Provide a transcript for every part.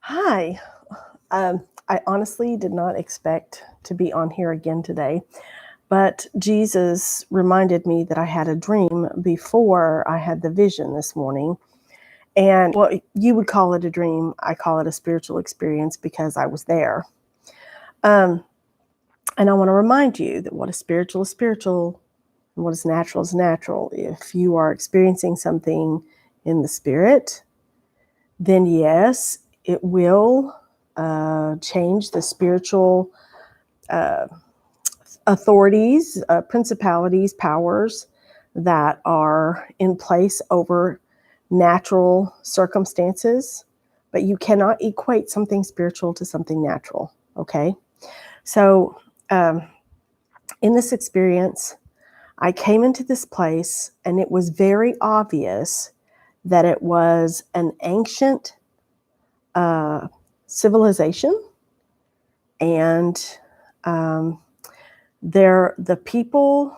Hi. I honestly did not expect to be on here again today, but Jesus reminded me that I had a dream before I had the vision this morning. And well, you would call it a dream. I call it a spiritual experience because I was there. Um, and I want to remind you that what is spiritual and what is natural is natural. If you are experiencing something in the spirit, then yes, it will change the spiritual uh, authorities, principalities, powers that are in place over natural circumstances. But you cannot equate something spiritual to something natural. Okay. So, um, in this experience, I came into this place and it was very obvious that it was an ancient uh, civilization, and um, the people.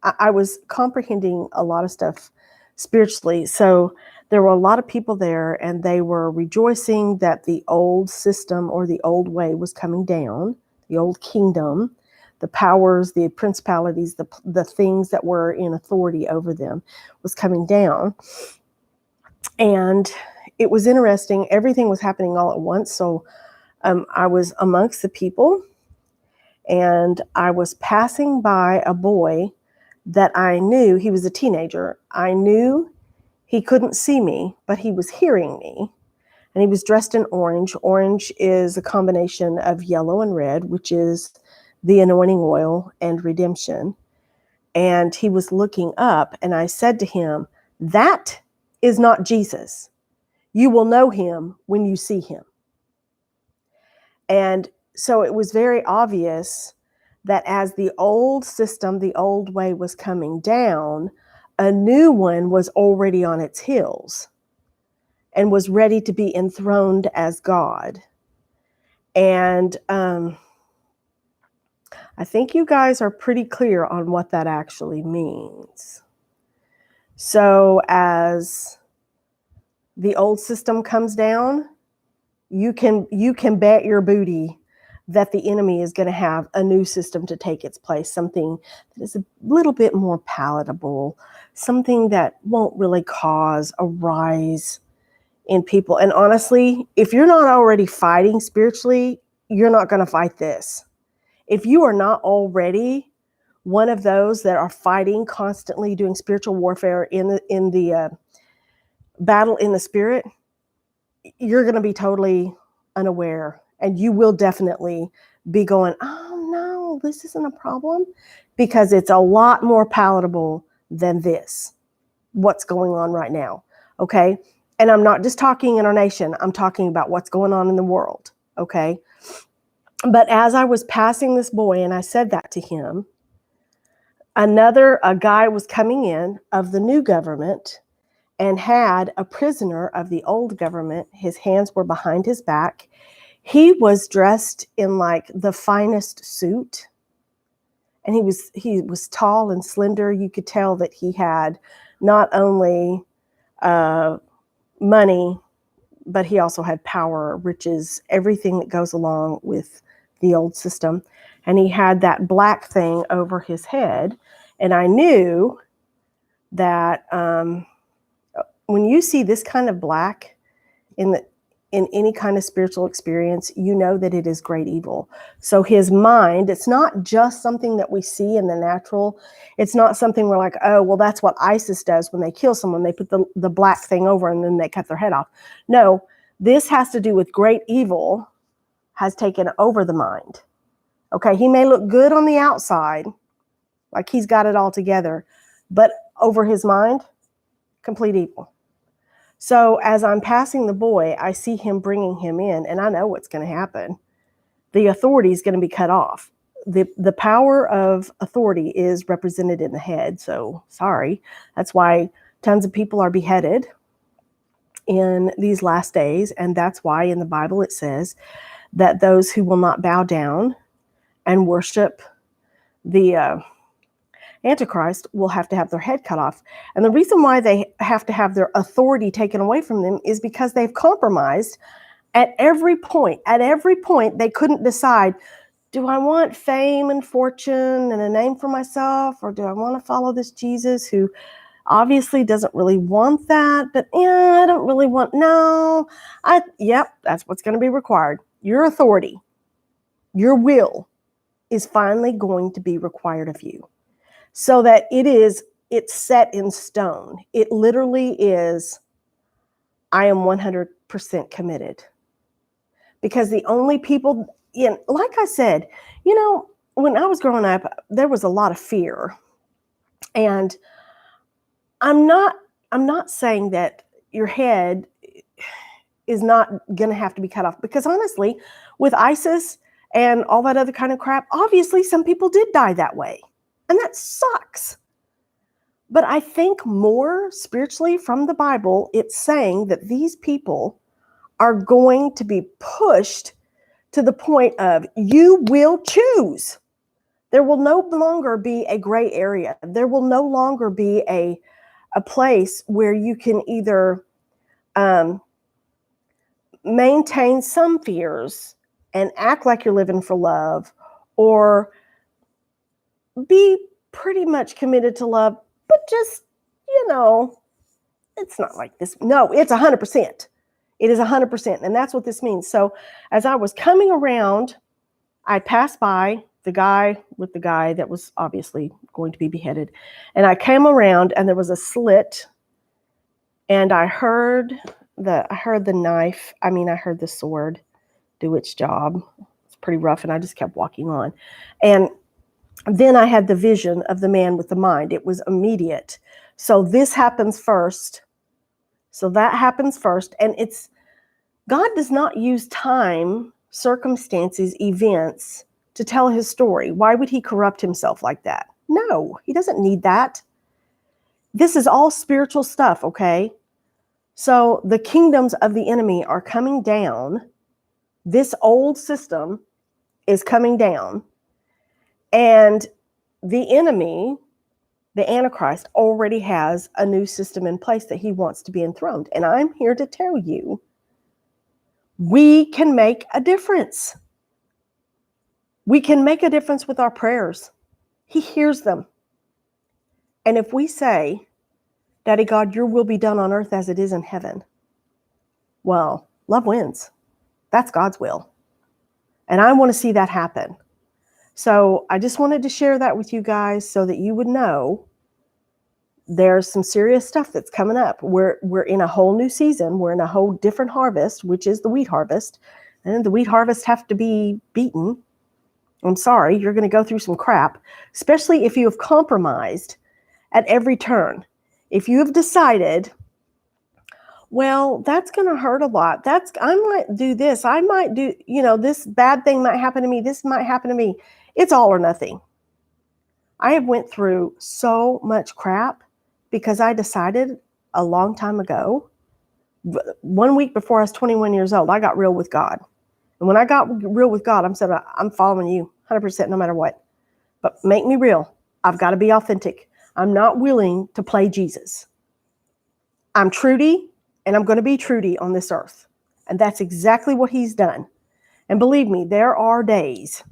I was comprehending a lot of stuff spiritually, so there were a lot of people there, and they were rejoicing that the old system or the old way was coming down, the old kingdom, the powers, the principalities, the things that were in authority over them was coming down. And it was interesting. Everything was happening all at once. So I was amongst the people, and I was passing by a boy that I knew. He was a teenager. I knew he couldn't see me, but he was hearing me. And he was dressed in orange. Orange is a combination of yellow and red, which is the anointing oil and redemption. And he was looking up, and I said to him, "That is not Jesus. You will know him when you see him." And so it was very obvious that as the old system, the old way was coming down, a new one was already on its heels and was ready to be enthroned as God. And I think you guys are pretty clear on what that actually means. So as the old system comes down, you can bet your booty that the enemy is going to have a new system to take its place, something that is a little bit more palatable, something that won't really cause a rise in people. And honestly, if you're not already fighting spiritually, you're not going to fight this. If you are not already one of those that are fighting constantly, doing spiritual warfare in the battle in the spirit, you're going to be totally unaware, and you will definitely be going, "Oh no, this isn't a problem," because it's a lot more palatable than this, what's going on right now. Okay. And I'm not just talking in our nation, I'm talking about what's going on in the world. Okay. But as I was passing this boy and I said that to him, a guy was coming in of the new government and had a prisoner of the old government. His hands were behind his back. He was dressed in like the finest suit, and he was tall and slender. You could tell that he had not only money, but he also had power, riches, everything that goes along with the old system. And he had that black thing over his head, and I knew that when you see this kind of black in any kind of spiritual experience, you know that it is great evil. So his mind, it's not just something that we see in the natural. It's not something we're like, oh, well, that's what ISIS does when they kill someone. They put the black thing over and then they cut their head off. No, this has to do with great evil has taken over the mind. Okay, he may look good on the outside, like he's got it all together, but over his mind, complete evil. So as I'm passing the boy, I see him bringing him in, and I know what's going to happen. The authority is going to be cut off. The power of authority is represented in the head. So sorry. That's why tons of people are beheaded in these last days. And that's why in the Bible it says that those who will not bow down and worship the AntiChrist will have to have their head cut off. And the reason why they have to have their authority taken away from them is because they've compromised At every point, they couldn't decide, do I want fame and fortune and a name for myself, or do I want to follow this Jesus who obviously doesn't really want that, but I don't really want, no, yep, that's what's going to be required. Your authority, your will is finally going to be required of you, so that it's set in stone. It literally is, I am 100% committed. Because the only people, like I said, when I was growing up, there was a lot of fear. And I'm not saying that your head is not going to have to be cut off, because honestly, with ISIS and all that other kind of crap, obviously some people did die that way. And that sucks. But I think more spiritually from the Bible, it's saying that these people are going to be pushed to the point of, you will choose. There will no longer be a gray area. There will no longer be a place where you can either maintain some fears and act like you're living for love, or be pretty much committed to love, but just, it's not like this. No, it's 100%. It is 100%. And that's what this means. So as I was coming around, I passed by the guy that was obviously going to be beheaded. And I came around and there was a slit, and I heard the knife. I heard the sword do its job. It's pretty rough. And I just kept walking on. And then I had the vision of the man with the mind. It was immediate. So this happens first. So that happens first. And God does not use time, circumstances, events to tell his story. Why would he corrupt himself like that? No, he doesn't need that. This is all spiritual stuff, okay? So the kingdoms of the enemy are coming down. This old system is coming down. And the enemy, the Antichrist, already has a new system in place that he wants to be enthroned. And I'm here to tell you, we can make a difference. We can make a difference with our prayers. He hears them. And if we say, Daddy God, your will be done on earth as it is in heaven, well, love wins. That's God's will. And I want to see that happen. So I just wanted to share that with you guys so that you would know there's some serious stuff that's coming up. We're in a whole new season. We're in a whole different harvest, which is the wheat harvest. And the wheat harvest have to be beaten. I'm sorry, you're going to go through some crap, especially if you have compromised at every turn. If you have decided, well, that's going to hurt a lot. I might do this. I might do, this bad thing might happen to me. This might happen to me. It's all or nothing. I have went through so much crap because I decided a long time ago, 1 week before I was 21 years old, I got real with God. And when I got real with God, I said, I'm following you 100% no matter what. But make me real. I've got to be authentic. I'm not willing to play Jesus. I'm Trudy, and I'm going to be Trudy on this earth. And that's exactly what he's done. And believe me, there are days.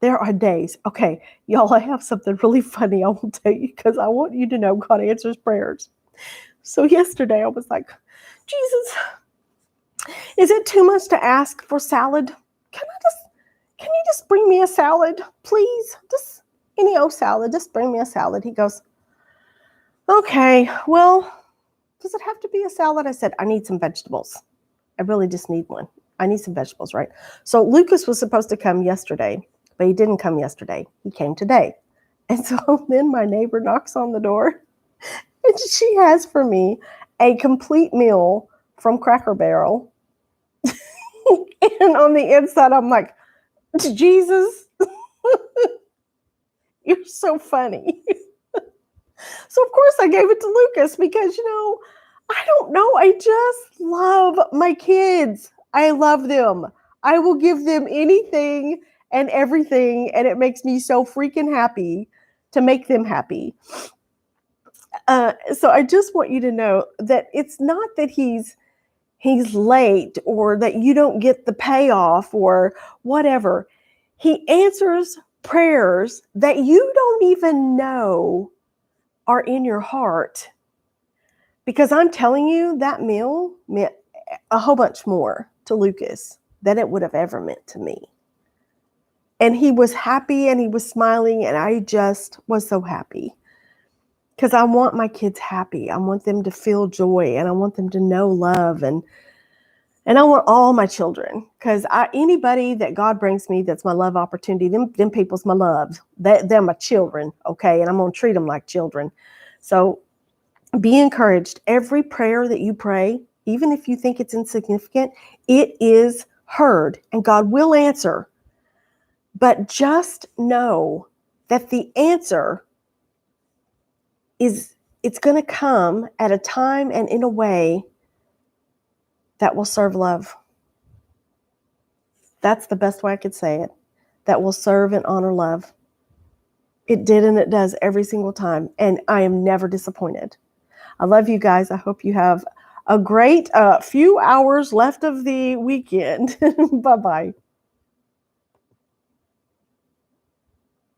Okay, y'all, I have something really funny I will tell you, because I want you to know God answers prayers. So yesterday I was like, Jesus, is it too much to ask for salad? Can you just bring me a salad, please? Just any old salad, just bring me a salad. He goes, okay, well, does it have to be a salad? I said, I need some vegetables. I really just need one. I need some vegetables, right? So Lucas was supposed to come yesterday, but he didn't come yesterday. He came today. And so then my neighbor knocks on the door, and she has for me a complete meal from Cracker Barrel. And on the inside, I'm like, Jesus, you're so funny. So of course I gave it to Lucas because, I don't know. I just love my kids. I love them. I will give them anything and everything. And it makes me so freaking happy to make them happy. So I just want you to know that it's not that he's he's late or that you don't get the payoff or whatever. He answers prayers that you don't even know are in your heart. Because I'm telling you, that meal meant a whole bunch more to Lucas than it would have ever meant to me. And he was happy and he was smiling, and I just was so happy. Because I want my kids happy. I want them to feel joy, and I want them to know love, and I want all my children. Because anybody that God brings me that's my love opportunity, them people's my love. They're my children, okay? And I'm going to treat them like children. So be encouraged. Every prayer that you pray, even if you think it's insignificant, it is heard, and God will answer. But just know that the answer it's going to come at a time and in a way that will serve love. That's the best way I could say it. That will serve and honor love. It did and it does every single time, and I am never disappointed. I love you guys. I hope you have a great few hours left of the weekend. Bye-bye.